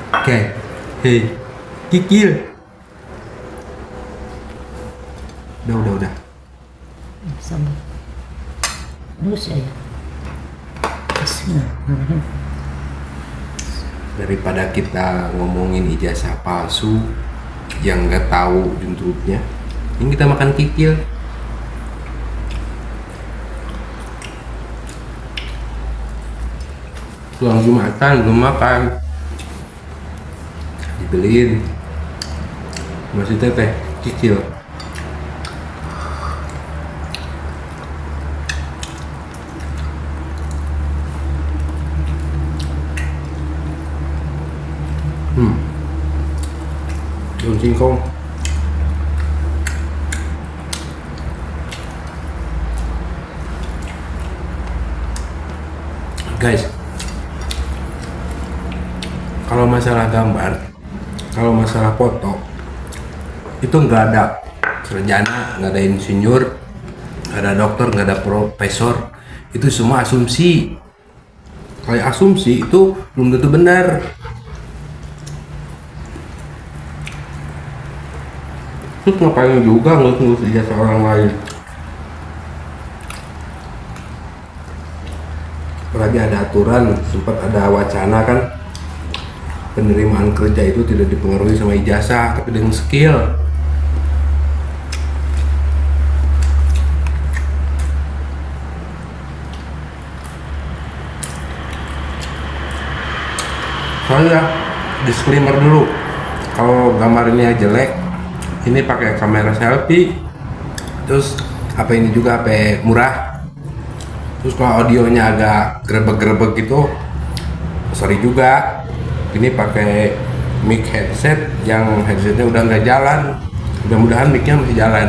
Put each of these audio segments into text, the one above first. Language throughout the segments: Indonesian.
Oke, hei, kikil. Udah. Sabar. Terus ya. Bismillahirrahmanirrahim. Daripada kita ngomongin ijazah palsu yang nggak tahu juntutnya, ini kita makan kikil. Pulang Jumatan belum makan, dibeliin masih teteh kikil. Daun singkong. Guys, kalau masalah gambar, kalau masalah foto, itu nggak ada sarjana, nggak ada insinyur, nggak ada dokter, nggak ada profesor. Itu semua asumsi. Kalau asumsi itu belum tentu benar. Terus ngapain juga ngurus ijazah orang lain? Apalagi ada aturan, sempat ada wacana kan, penerimaan kerja itu tidak dipengaruhi sama ijazah tapi dengan skill. Soalnya disclaimer dulu, kalau gambarnya jelek, ini pakai kamera selfie, terus HP ini juga HP murah, terus kalau audionya agak grebek-grebek gitu, sorry juga, ini pakai mic headset yang headsetnya udah nggak jalan. Mudah-mudahan micnya masih jalan.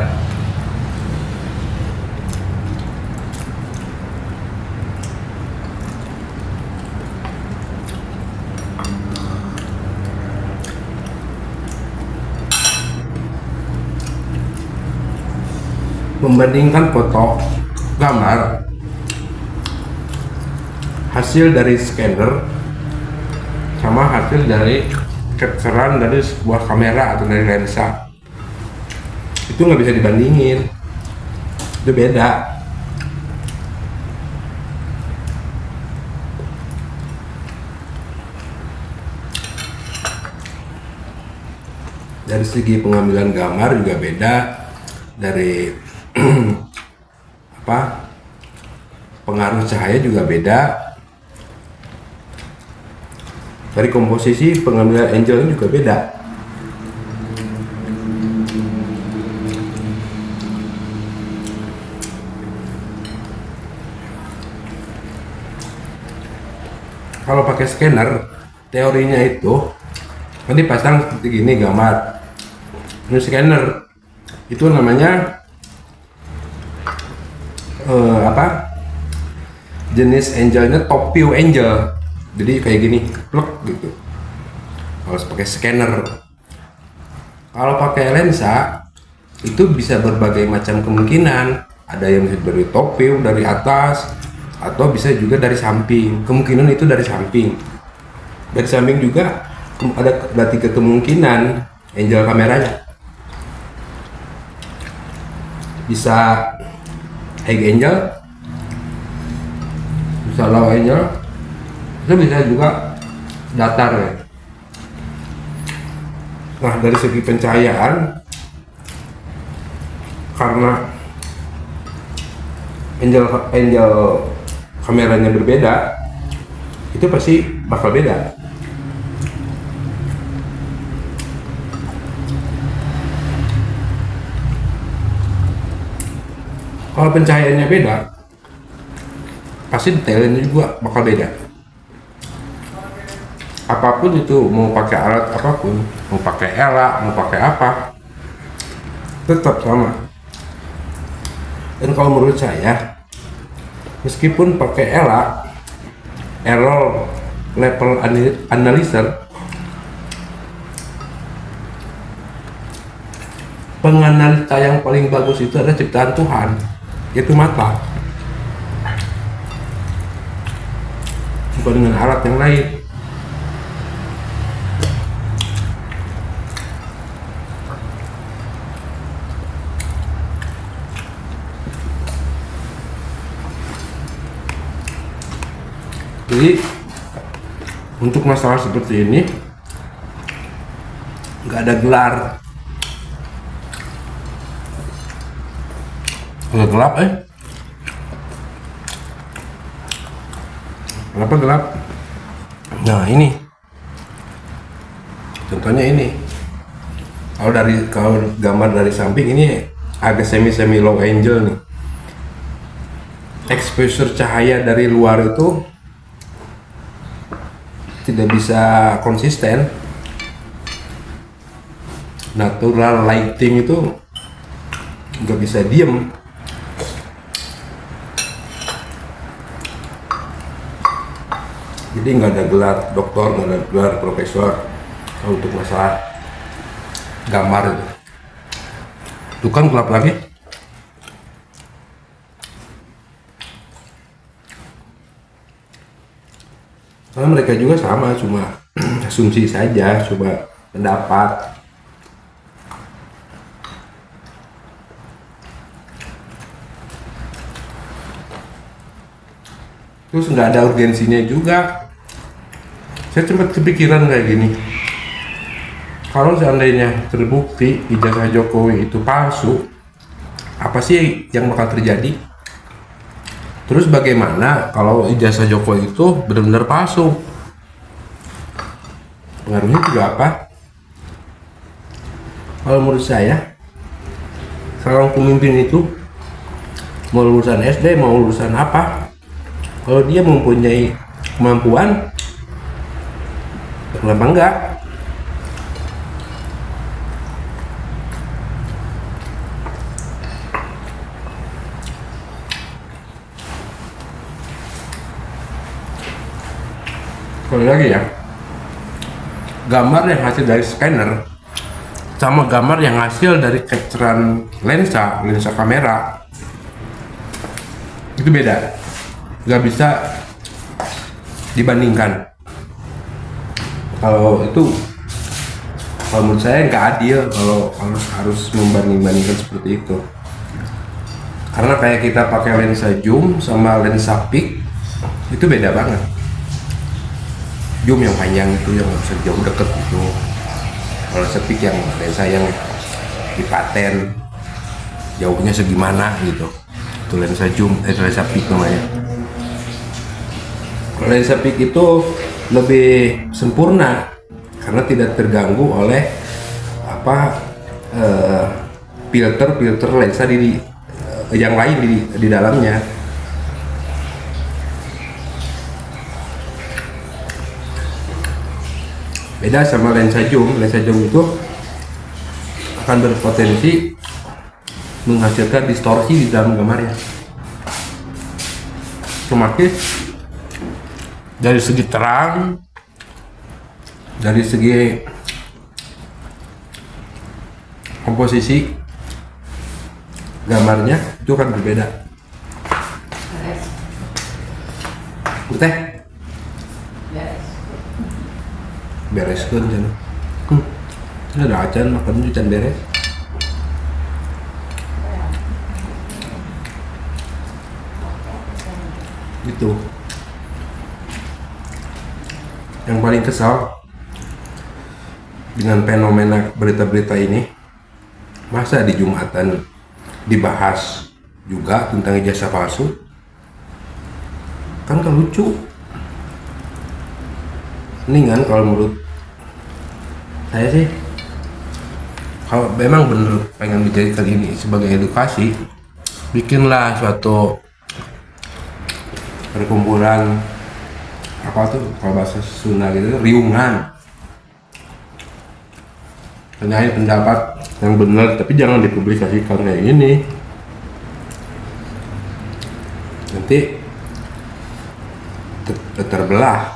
Membandingkan foto gambar hasil dari scanner sama hasil dari capturean dari sebuah kamera atau dari lensa, itu nggak bisa dibandingin, itu beda. Dari segi pengambilan gambar juga beda, dari pengaruh cahaya juga beda, dari komposisi pengambilan angle juga beda. Kalau pakai scanner, teorinya itu kan dipasang seperti gini gambar. Ini scanner itu namanya jenis angelnya top view angel, jadi kayak gini plek gitu kalau pakai scanner. Kalau pakai lensa itu bisa berbagai macam kemungkinan, ada yang bisa dari top view dari atas atau bisa juga dari samping. Kemungkinan itu dari samping juga ada 3 kemungkinan angel kameranya, bisa high angle, bisa low angle, itu bisa juga datar ya. Nah, dari segi pencahayaan, karena angle kameranya berbeda, itu pasti bakal beda. Kalau pencahayaannya beda, pasti detailnya juga bakal beda. Apapun itu, mau pakai alat apapun, mau pakai ELA, mau pakai apa, tetap sama. Dan kalau menurut saya, meskipun pakai ELA, error level analyzer, penganalisa yang paling bagus itu adalah ciptaan Tuhan, yaitu mata, bukan dengan alat yang lain. Jadi untuk masalah seperti ini nggak ada gelar. Agak gelap Kenapa gelap? Nah ini contohnya ini. Kalau gambar dari samping ini agak semi low angle nih. Exposure cahaya dari luar itu tidak bisa konsisten. Natural lighting itu nggak bisa diem. Jadi nggak ada gelar doktor, nggak ada gelar profesor untuk masalah gambar itu. Tuh kan gelap lagi. Karena mereka juga sama, cuma asumsi saja, cuma pendapat. Terus nggak ada urgensinya juga. Saya sempat kepikiran kayak gini. Kalau seandainya terbukti ijazah Jokowi itu palsu, apa sih yang bakal terjadi? Terus bagaimana kalau ijazah Jokowi itu benar-benar palsu? Pengaruhnya juga apa? Kalau menurut saya, seorang pemimpin itu mau lulusan SD, mau lulusan apa, kalau dia mempunyai kemampuan, kenapa enggak? Sekali lagi ya, gambar yang hasil dari scanner sama gambar yang hasil dari capturean lensa kamera itu beda, nggak bisa dibandingkan. Kalau menurut saya nggak adil kalau harus membanding-bandingkan seperti itu. Karena kayak kita pakai lensa zoom sama lensa peak itu beda banget. Zoom yang panjang itu yang bisa jauh deket gitu. Kalau lensa peak yang lensa yang dipaten jauhnya segimana gitu. Itu lensa zoom, lensa peak namanya. Kalau lensa peak itu lebih sempurna karena tidak terganggu oleh filter lensa yang lain di dalamnya. Beda sama lensa zoom itu akan berpotensi menghasilkan distorsi di dalam gambarnya. Semakin dari segi terang, dari segi komposisi gambarnya itu kan berbeda. Teh beres kan jangan. Ada acan makan cucan beres. Gitu. Yang paling kesal dengan fenomena berita-berita ini, masa di Jumatan dibahas juga tentang ijazah palsu? Kan lucu. Mendingan kalau menurut saya sih, kalau memang bener pengen dijadikan ini sebagai edukasi, bikinlah suatu perkumpulan kalau bahasa Sunda gitu, riungan, tanyain pendapat yang benar, tapi jangan dipublikasikan kayak ini. Nanti terbelah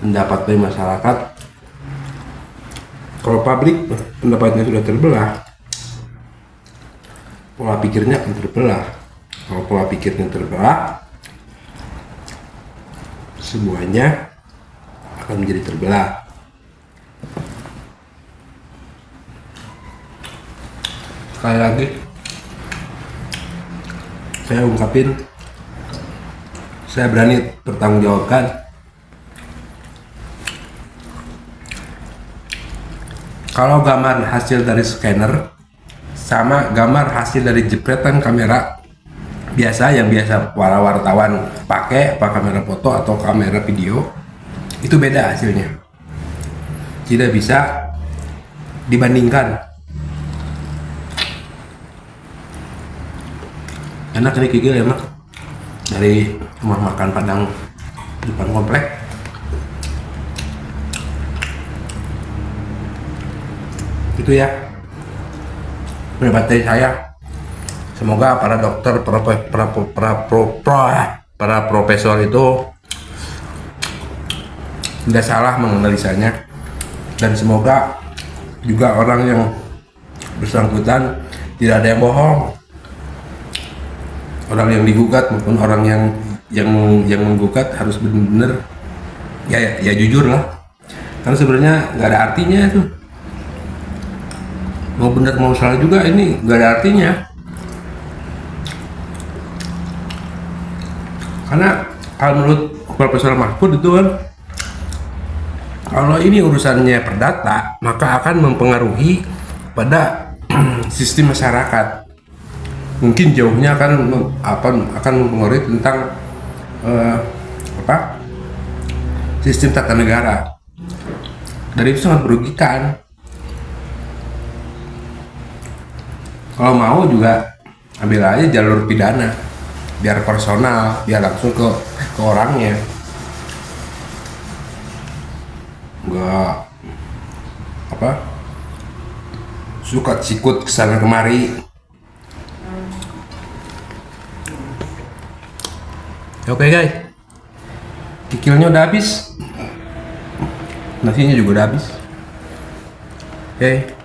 pendapat dari masyarakat. Kalau publik pendapatnya sudah terbelah, pola pikirnya akan terbelah. Kalau pola pikirnya terbelah, semuanya akan menjadi terbelah. Sekali lagi saya ungkapin, saya berani pertanggungjawabkan. Kalau gambar hasil dari scanner sama gambar hasil dari jepretan kamera biasa yang biasa para wartawan pakai, apa kamera foto atau kamera video, itu beda hasilnya, tidak bisa dibandingkan. Enak ini kikil, enak dari rumah makan Padang depan komplek. Itu ya pendapat dari saya. Semoga para dokter, para profesor itu tidak salah menganalisanya, dan semoga juga orang yang bersangkutan tidak ada yang bohong. Orang yang digugat maupun orang yang menggugat harus benar-benar ya jujur lah. Karena sebenarnya nggak ada artinya tuh. Mau benar mau salah juga ini nggak ada artinya. Karena kalau menurut Profesor Mahfud itu kan, kalau ini urusannya perdata, maka akan mempengaruhi pada sistem masyarakat. Mungkin jauhnya akan mempengaruhi tentang sistem tata negara. Dan itu sangat merugikan. Kalau mau juga ambil aja jalur pidana, biar personal, biar langsung ke orangnya, nggak suka sikut kesana kemari. Oke guys, kikilnya udah habis, nasinya juga udah habis. Oke.